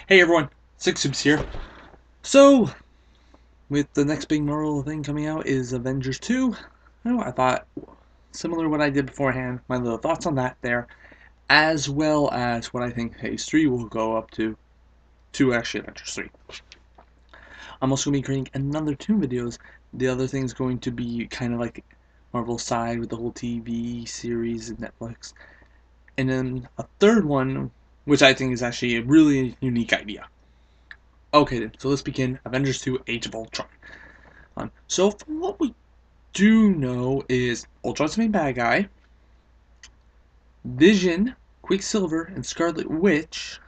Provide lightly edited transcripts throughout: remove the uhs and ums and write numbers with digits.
Hey everyone, Six Soups here. So, with the next big Marvel thing coming out is Avengers 2. I thought, similar to what I did beforehand, my little thoughts on that there, as well as what I think Phase 3 will go up to actually Avengers 3. I'm also going to be creating another two videos. The other thing is going to be kind of like Marvel side with the whole TV series and Netflix. And then a third one, which I think is actually a really unique idea. Okay, then, so let's begin Avengers 2 Age of Ultron. So, from what we do know is Ultron's the main bad guy. Vision, Quicksilver, and Scarlet Witch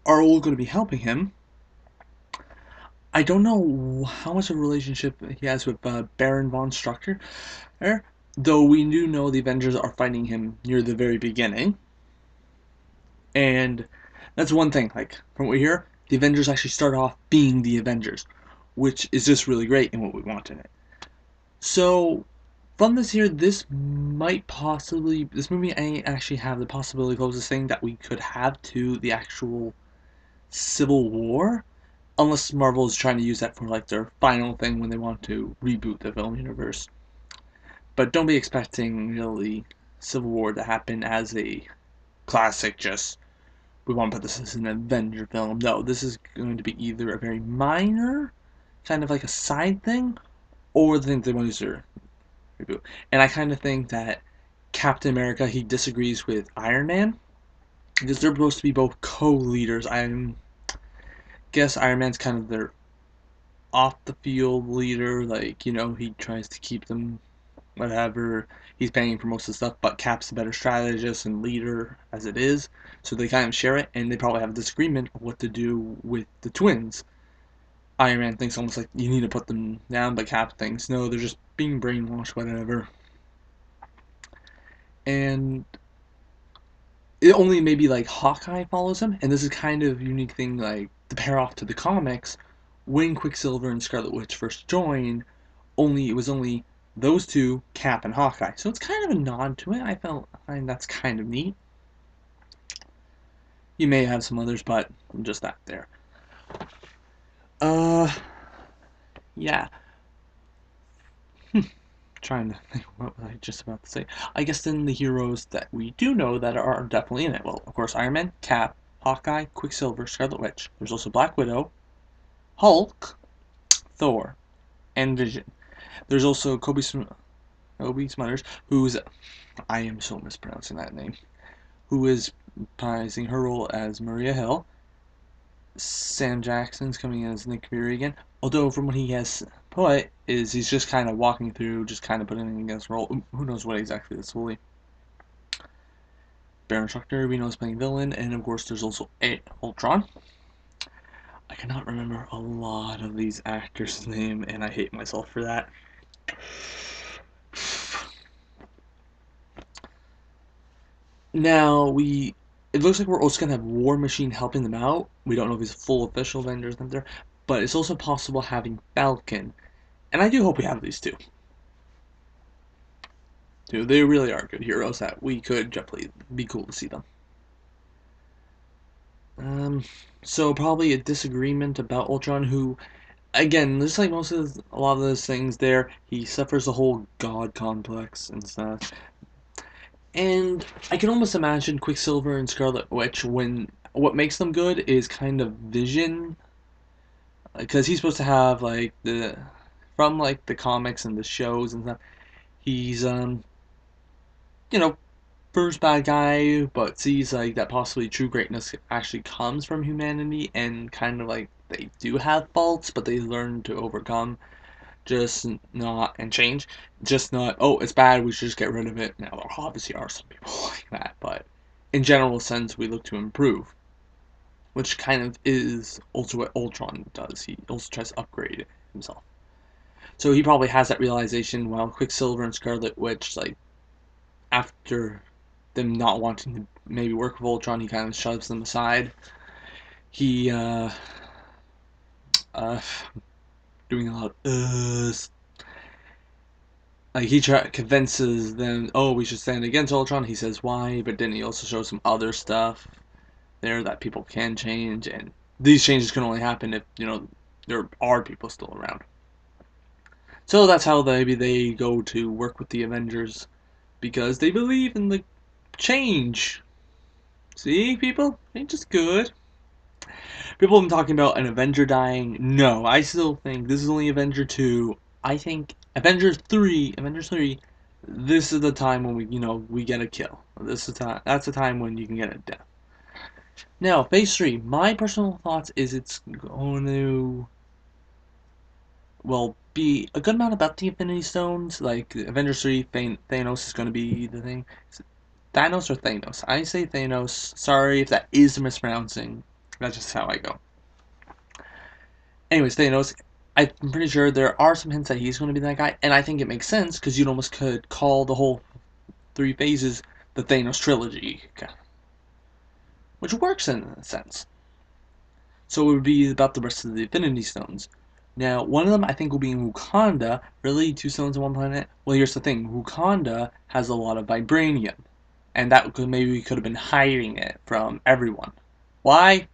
are all going to be helping him. I don't know how much of a relationship he has with Baron von Strucker, though we do know the Avengers are fighting him near the very beginning. And that's one thing, like, from what we hear, the Avengers actually start off being the Avengers, which is just really great in what we want in it. So, from this here, this movie may actually have the possibility closest thing that we could have to the actual Civil War, unless Marvel is trying to use that for like their final thing when they want to reboot the film universe. But don't be expecting really Civil War to happen as a classic. Just we want to put this as an Avenger film. No, this is going to be either a very minor, kind of like a side thing, or the thing they want to use their reboot. And I kind of think that Captain America, he disagrees with Iron Man because they're supposed to be both co-leaders. I guess Iron Man's kind of their off the field leader, like, he tries to keep them whatever. He's paying for most of the stuff, but Cap's a better strategist and leader as it is. So they kind of share it, and they probably have a disagreement of what to do with the twins. Iron Man thinks almost like you need to put them down, but Cap thinks no, they're just being brainwashed, whatever. And it only maybe like Hawkeye follows him, and this is kind of a unique thing, like the pair off to the comics. When Quicksilver and Scarlet Witch first joined, it was only those two, Cap and Hawkeye. So it's kind of a nod to it. I find that's kind of neat. You may have some others, but just that there. Uh, yeah. Trying to think what was I just about to say. I guess then the heroes that we do know that are definitely in it. Well, of course, Iron Man, Cap, Hawkeye, Quicksilver, Scarlet Witch. There's also Black Widow, Hulk, Thor, and Vision. There's also Kobe Smulders, who's I am so mispronouncing that name, who is reprising her role as Maria Hill. Sam Jackson's coming in as Nick Fury again. Although from what he has put is he's just kind of walking through, just kind of putting in his role. Who knows what exactly that's fully. Baron Strucker we know is playing villain, and of course there's also Ultron. I cannot remember a lot of these actors' name, and I hate myself for that. Now it looks like we're also gonna have War Machine helping them out. We don't know if he's a full official Avengers in there, but it's also possible having Falcon, and I do hope we have these two. They really are good heroes that we could definitely be cool to see them. So probably a disagreement about Ultron, who, again, just like a lot of those things there, he suffers the whole god complex and stuff. And I can almost imagine Quicksilver and Scarlet Witch when what makes them good is kind of Vision, because he's supposed to have like from like the comics and the shows and stuff. He's you know first bad guy, but sees like that possibly true greatness actually comes from humanity, and kind of like they do have faults, but they learn to overcome, just not and change, just not. Oh, it's bad. We should just get rid of it. Now there obviously are some people like that, but in general sense, we look to improve, which kind of is also what Ultron does. He also tries to upgrade himself. So he probably has that realization while Quicksilver and Scarlet Witch, like, after them not wanting to maybe work with Ultron, he kind of shoves them aside. He uh doing a lot of like convinces them, oh, we should stand against Ultron. He says why, but then he also shows some other stuff there that people can change, and these changes can only happen if there are people still around. So that's how maybe they go to work with the Avengers because they believe in the change. See, people, change is good. People have been talking about an Avenger dying. No, I still think this is only Avenger 2. I think Avengers 3, this is the time when we get a kill. This is time. That's the time when you can get a death. Now, Phase 3. My personal thoughts is it's going to, well, be a good amount about the Infinity Stones. Like Avengers 3, Thanos is going to be the thing. Is it Thanos or Thanos? I say Thanos. Sorry if that is mispronouncing. That's just how I go. Anyways, Thanos, I'm pretty sure there are some hints that he's going to be that guy, and I think it makes sense because you almost could call the whole three phases the Thanos trilogy, which works in a sense. So it would be about the rest of the Infinity Stones. Now, one of them I think will be in Wakanda. Really, two stones on one planet? Well, here's the thing: Wakanda has a lot of vibranium, and that maybe we could have been hiding it from everyone. Why?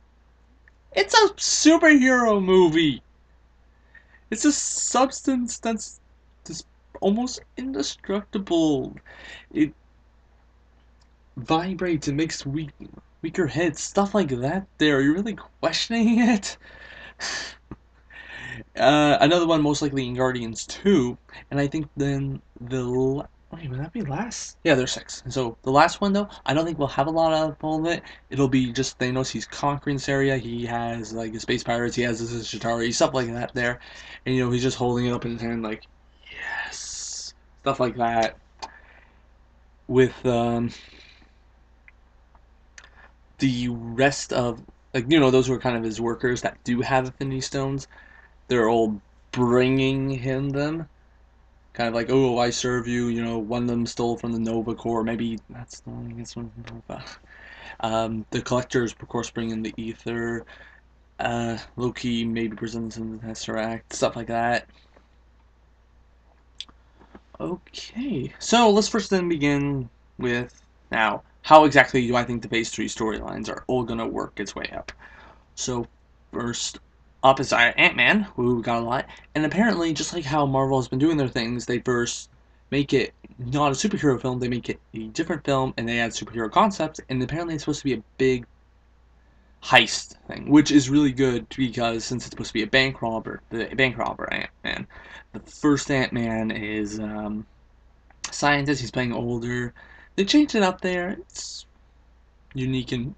It's a superhero movie. It's a substance that's just almost indestructible. It vibrates, it makes weaker hits, stuff like that. There, are you really questioning it? Another one, most likely in Guardians 2, and I think then wait, would that be last? Yeah, there's 6. So the last one though, I don't think we'll have a lot of all of it. It'll be just Thanos. He's conquering this area. He has like his space pirates. He has his Chitauri, stuff like that there, and he's just holding it up in his hand like yes, stuff like that. With the rest of like those who are kind of his workers that do have Infinity Stones, they're all bringing him them. Kind of like, oh, I serve you. One of them stole from the Nova Corps. Maybe that's the one against one from Nova. The collectors, of course, bring in the ether. Loki maybe presents him the Tesseract, stuff like that. Okay, so let's first then begin with now. How exactly do I think the Phase 3 storylines are all gonna work its way up? So first up is Ant-Man, who got a lot, and apparently, just like how Marvel has been doing their things, they first make it not a superhero film, they make it a different film, and they add superhero concepts, and apparently it's supposed to be a big heist thing, which is really good because since it's supposed to be the bank robber Ant-Man. The first Ant-Man is scientist, he's playing older. They changed it up there. It's unique and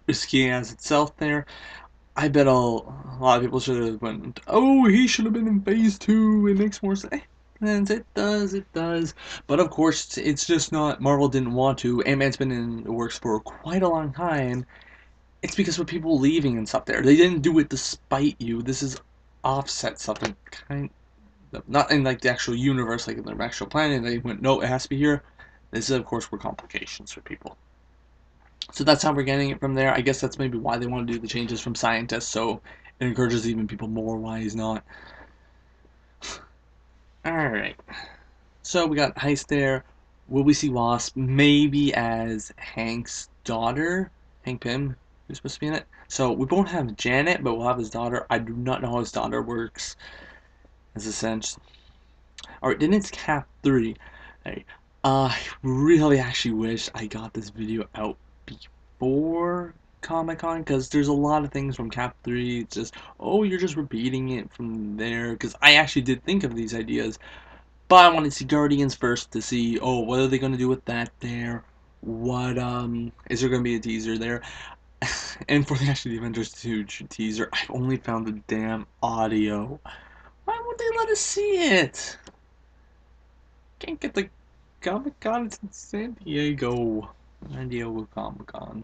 risky as itself there. I bet a lot of people should have went, oh, he should have been in Phase 2, it makes more sense. And it does. But of course, it's just not, Marvel didn't want to. Ant-Man's been in the works for quite a long time. It's because of people leaving and stuff there. They didn't do it to spite you. This is offset something kind of, not in like the actual universe, like in the actual planet. They went, no, it has to be here. This is, of course, were complications for people. So that's how we're getting it from there. I guess that's maybe why they want to do the changes from scientists, so it encourages even people more why he's not. Alright. So we got Heist there. Will we see Wasp? Maybe as Hank's daughter. Hank Pym, who's supposed to be in it. So we won't have Janet, but we'll have his daughter. I do not know how his daughter works as a sense. Alright, then it's Cap 3. Hey, I really actually wish I got this video out before Comic Con because there's a lot of things from Cap 3. It's just, oh, you're just repeating it from there. Because I actually did think of these ideas, but I wanted to see Guardians first to see, oh, what are they going to do with that there? What, is there going to be a teaser there? And for the actually the Avengers 2 teaser, I've only found the damn audio. Why won't they let us see it? Can't get the Comic Con, it's in San Diego. San Diego Comic Con.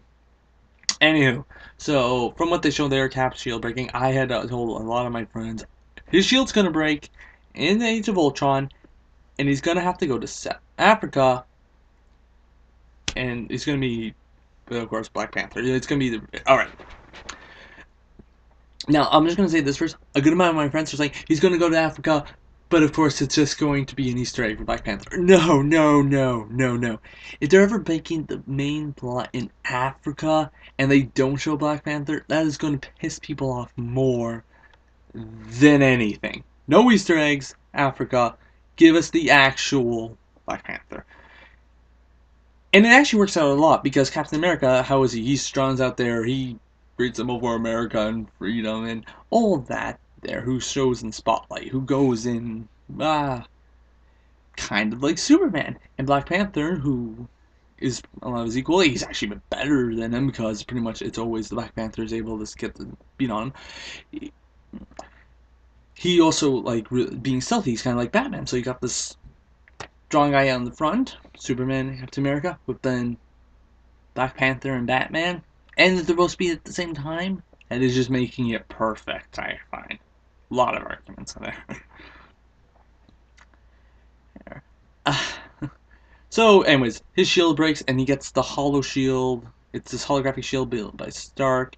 Anywho, so from what they showed there, Cap's shield breaking, I had told a lot of my friends his shield's gonna break in the Age of Ultron, and he's gonna have to go to South Africa, and he's gonna be, of course, Black Panther. It's gonna be the all right. Now I'm just gonna say this first. A good amount of my friends are saying he's gonna go to Africa, But of course, it's just going to be an Easter egg for Black Panther. No, no, no, no, no. If they're ever making the main plot in Africa and they don't show Black Panther, that is going to piss people off more than anything. No Easter eggs, Africa. Give us the actual Black Panther. And it actually works out a lot because Captain America, how is he? He struns out there, he greets them over America and freedom and all of that there, who shows in spotlight, who goes in, kind of like Superman. And Black Panther, who is a lot of his equal, he's actually been better than him because pretty much it's always the Black Panther is able to get the beat on him. He also, like, being stealthy, he's kind of like Batman. So you got this strong guy out in the front, Superman, Captain America, but then Black Panther and Batman, and that they're supposed to be at the same time. That is just making it perfect, I find. A lot of arguments in there. Uh, so, anyways, his shield breaks and he gets the hollow shield. It's this holographic shield built by Stark,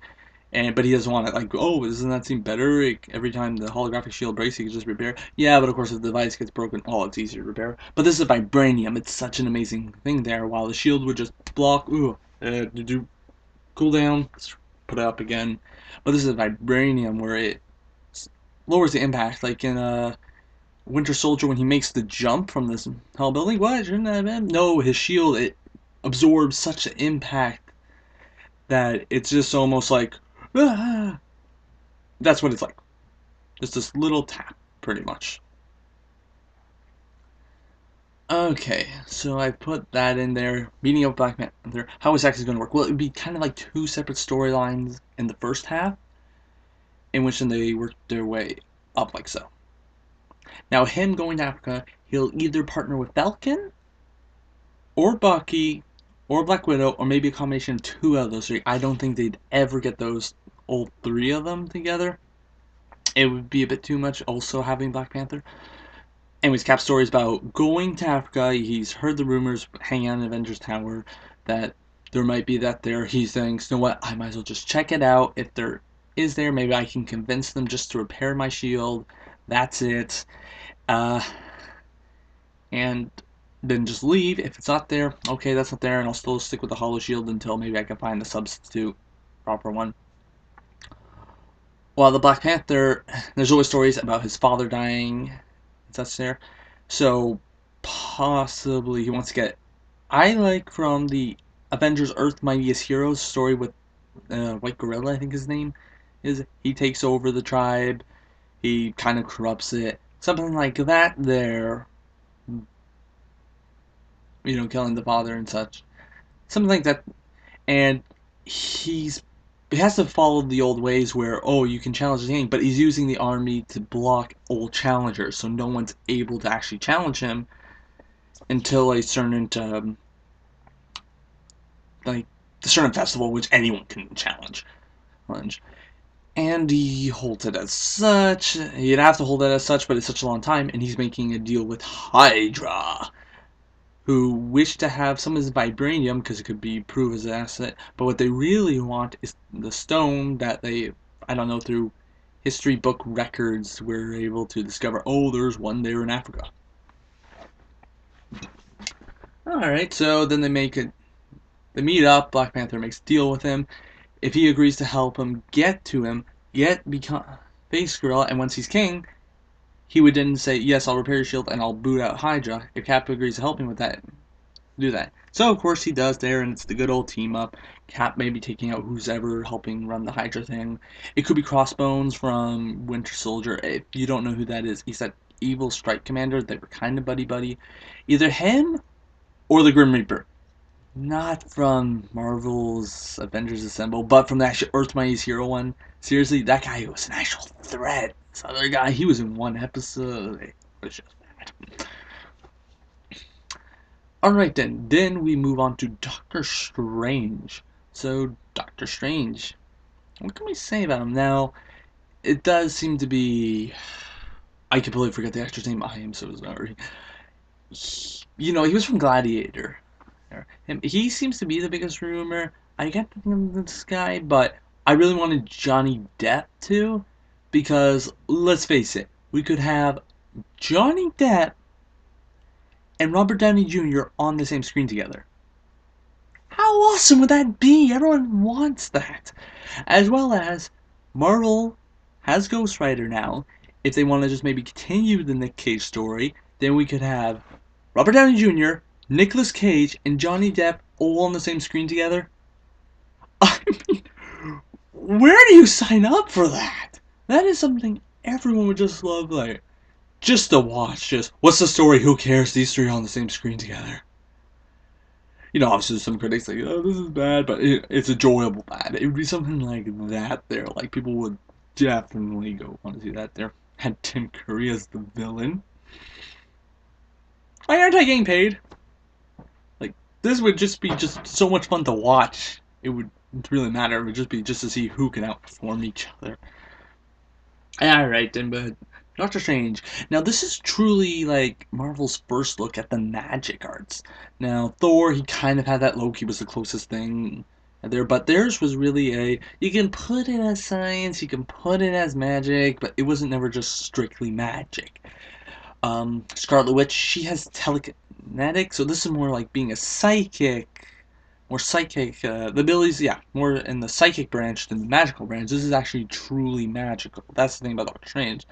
but he doesn't want it. Like, oh, doesn't that seem better? Every time the holographic shield breaks, he can just repair. Yeah, but of course, if the device gets broken, it's easier to repair. But this is vibranium. It's such an amazing thing there. While the shield would just block, do cool down, put it up again. But this is vibranium where it lowers the impact. Like in Winter Soldier, when he makes the jump from this tall building, what shouldn't that have been? No, his shield, it absorbs such an impact that it's just almost like, ah. That's what it's like. Just this little tap, pretty much. Okay, so I put that in there. Meeting up Black Panther. How is that going to work? Well, it would be kind of like two separate storylines in the first half, in which then they work their way up like so. Now, him going to Africa, he'll either partner with Falcon, or Bucky, or Black Widow, or maybe a combination of two of those three. I don't think they'd ever get those all three of them together. It would be a bit too much also having Black Panther. Anyways, Cap's story is about going to Africa. He's heard the rumors hanging out in Avengers Tower that there might be that there. He thinks, you know what, I might as well just check it out. If there is there, maybe I can convince them just to repair my shield. That's it. And then just leave. If it's not there, okay, that's not there, and I'll still stick with the hollow shield until maybe I can find a substitute, proper one. While the Black Panther, there's always stories about his father dying, such there. So possibly he wants to get. I like from the Avengers Earth Mightiest Heroes story with White Gorilla, I think his name is. He takes over the tribe. He kind of corrupts it. Something like that there. Killing the father and such. Something like that. And he has to follow the old ways where, you can challenge the king, but he's using the army to block old challengers, so no one's able to actually challenge him until a certain like the certain festival, which anyone can challenge. And he holds it as such. He'd have to hold it as such, but it's such a long time, and he's making a deal with Hydra, who wish to have some of his vibranium because it could be proved as an asset. But what they really want is the stone that they, I don't know, through history book records, were able to discover. Oh, there's one there in Africa. Alright, so then they meet up. Black Panther makes a deal with him. If he agrees to help him get to him, become Face Gorilla, and once he's king, he would then say, yes, I'll repair your shield and I'll boot out Hydra. If Cap agrees to help him with that, do that. So, of course, he does there, and it's the good old team up. Cap may be taking out who's ever helping run the Hydra thing. It could be Crossbones from Winter Soldier. If you don't know who that is, he's that evil strike commander. They were kind of buddy-buddy. Either him or the Grim Reaper. Not from Marvel's Avengers Assemble, but from the actual Earth Mightiest Hero one. Seriously, that guy was an actual threat. This other guy, he was in one episode. It was just bad. Alright then. Then we move on to Doctor Strange. So, Doctor Strange. What can we say about him? Now, it does seem to be... I completely forget the actor's name. I am so sorry. He was from Gladiator. He seems to be the biggest rumor. I get this guy, but I really wanted Johnny Depp too, because let's face it, we could have Johnny Depp and Robert Downey Jr. on the same screen together. How awesome would that be? Everyone wants that. As well as Marvel has Ghost Rider now. If they want to just maybe continue the Nick Cage story, then we could have Robert Downey Jr., Nicolas Cage, and Johnny Depp all on the same screen together. I mean, where do you sign up for that? That is something everyone would just love, like, just to watch. Just, what's the story? Who cares? These three are on the same screen together. Obviously some critics like, oh, this is bad, but it's enjoyable bad. It would be something like that there. Like, people would definitely go want to see that there. Had Tim Curry as the villain. Why aren't I getting paid? Like, this would just be just so much fun to watch. It would really matter. It would just be just to see who can outperform each other. Alright then, but Doctor Strange. Now, this is truly like Marvel's first look at the magic arts. Now, Thor, he kind of had that. Loki was the closest thing there, but theirs was really you can put it as science, you can put it as magic, but it wasn't never just strictly magic. Scarlet Witch, she has telekinetic, so this is more like being a psychic, more psychic, the abilities, yeah, more in the psychic branch than the magical branch. This is actually truly magical. That's the thing about Doctor Strange.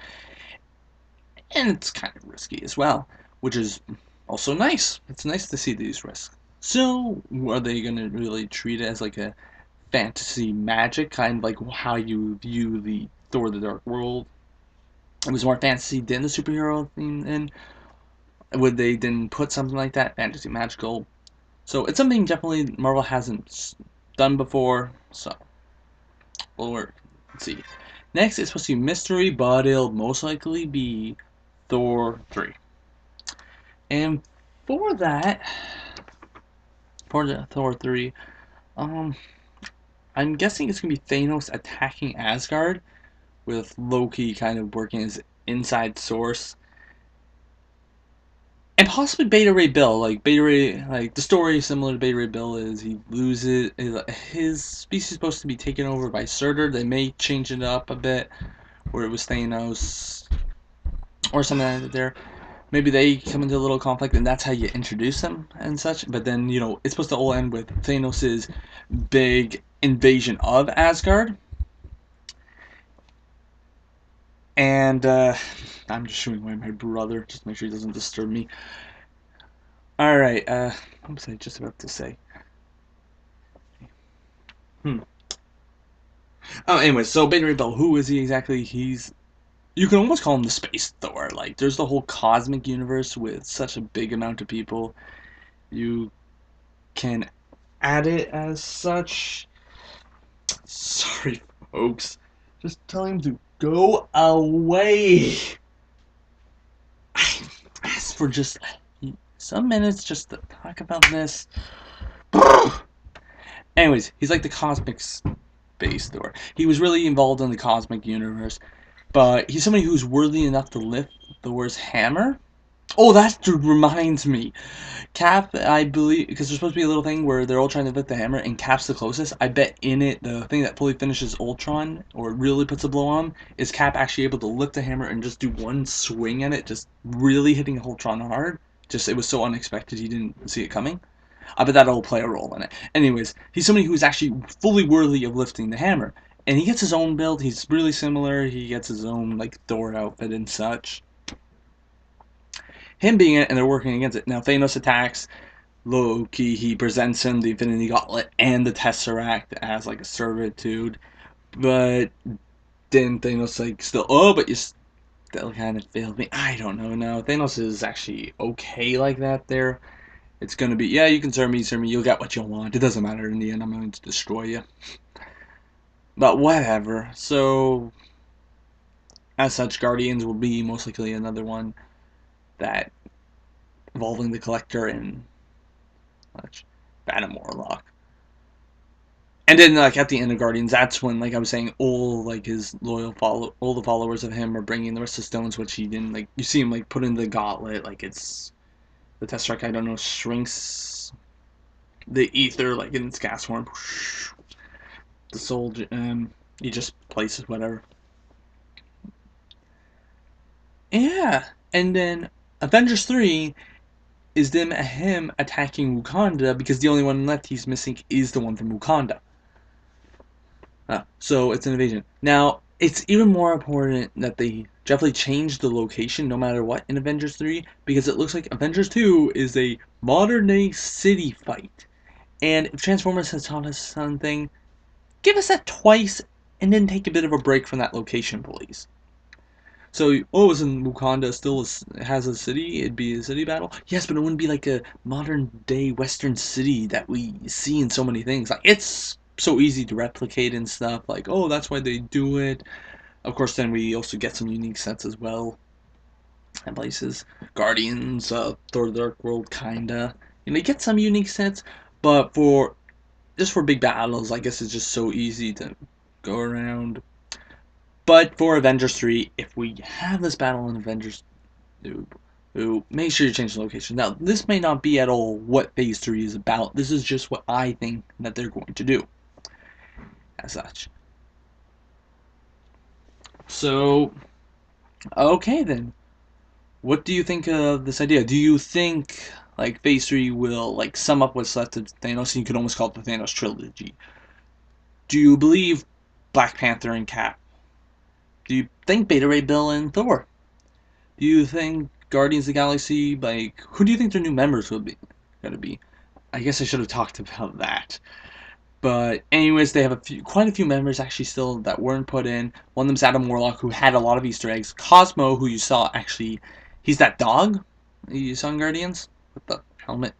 And it's kind of risky as well, which is also nice. It's nice to see these risks. So, are they going to really treat it as like a fantasy magic, kind of like how you view the Thor the Dark World? It was more fantasy than the superhero thing, and would they then put something like that, fantasy magical? So, it's something definitely Marvel hasn't done before, so we'll work. Let's see. Next, it's supposed to be mystery, but it'll most likely be Thor 3. And for that, for the Thor 3, um, I'm guessing it's gonna be Thanos attacking Asgard with Loki kind of working as inside source, and possibly Beta Ray Bill. Like Beta Ray, like the story similar to Beta Ray Bill is he loses his species is supposed to be taken over by Surtur. They may change it up a bit, where it was Thanos or something like that. There, maybe they come into a little conflict, and that's how you introduce them and such. But then it's supposed to all end with Thanos's big invasion of Asgard, and I'm just shooing away my brother just to make sure he doesn't disturb me. All right, what was I just about to say? Hmm. Oh, anyway, so Beta Ray Bill, who is he exactly? You can almost call him the Space Thor. Like, there's the whole cosmic universe with such a big amount of people. You can add it as such. Sorry, folks. Just tell him to go away. I asked for just some minutes just to talk about this. Anyways, he's like the cosmic space Thor. He was really involved in the cosmic universe, but he's somebody who's worthy enough to lift Thor's hammer. Oh, that reminds me. Cap, I believe, because there's supposed to be a little thing where they're all trying to lift the hammer, and Cap's the closest. I bet in it, the thing that fully finishes Ultron, or really puts a blow on, is Cap actually able to lift the hammer and just do one swing at it, just really hitting Ultron hard. Just, it was so unexpected, he didn't see it coming. I bet that'll play a role in it. Anyways, he's somebody who's actually fully worthy of lifting the hammer. And he gets his own build, he's really similar, he gets his own, like, Thor outfit and such. Him being it, and they're working against it. Now, Thanos attacks Loki, he presents him the Infinity Gauntlet and the Tesseract as like a servitude, but then Thanos like still, oh, but you still kind of failed me. I don't know. No, Thanos is actually okay like that. There, it's gonna be, yeah, you can serve me, you'll get what you want. It doesn't matter in the end. I'm going to destroy you. But whatever. So, as such, Guardians will be most likely another one that involving the Collector and Phantom Warlock. And then, like at the end of Guardians, that's when, like I was saying, all like his all the followers of him are bringing the rest of stones, which he didn't. Like you see him like put in the gauntlet, like it's the Tesseract. I don't know, shrinks the ether like in its gas form. The soul, he just places whatever. Yeah, And then Avengers 3 is him attacking Wakanda because the only one left he's missing is the one from Wakanda. So it's an invasion. Now, it's even more important that they definitely change the location no matter what in Avengers 3 because it looks like Avengers 2 is a modern day city fight. And if Transformers has taught us something, give us that twice and then take a bit of a break from that location, please. So, oh, isn't Wakanda still has a city? It'd be a city battle? Yes, but it wouldn't be like a modern day Western city that we see in so many things. Like, it's so easy to replicate and stuff. Like, oh, that's why they do it. Of course, then we also get some unique sets as well. And places. Guardians, Thor the Dark World, kinda. You get some unique sets, but for just for big battles, I guess it's just so easy to go around. But for Avengers 3, if we have this battle in Avengers 2, make sure you change the location. Now, this may not be at all what Phase 3 is about. This is just what I think that they're going to do as such. So, okay then. What do you think of this idea? Do you think like Phase 3 will like sum up what's left of Thanos and you could almost call it the Thanos trilogy? Do you believe Black Panther and Cap? Do you think Beta Ray Bill and Thor? Do you think Guardians of the Galaxy, like, who do you think their new members will be gonna be? I guess I should have talked about that. But anyways, they have quite a few members actually still that weren't put in. One of them's Adam Warlock, who had a lot of Easter eggs. Cosmo, who you saw actually, he's that dog you saw in Guardians with the helmet.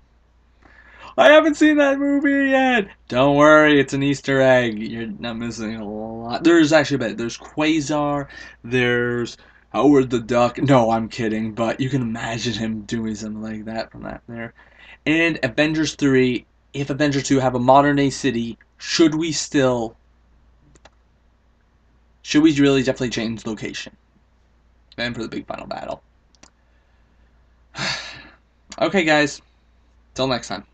I haven't seen that movie yet. Don't worry, it's an Easter egg. You're not missing a lot. There's actually there's Quasar. There's Howard the Duck. No, I'm kidding, but you can imagine him doing something like that from that there. And Avengers 3. If Avengers 2 have a modern day city, should we really definitely change location? And for the big final battle. Okay, guys. Till next time.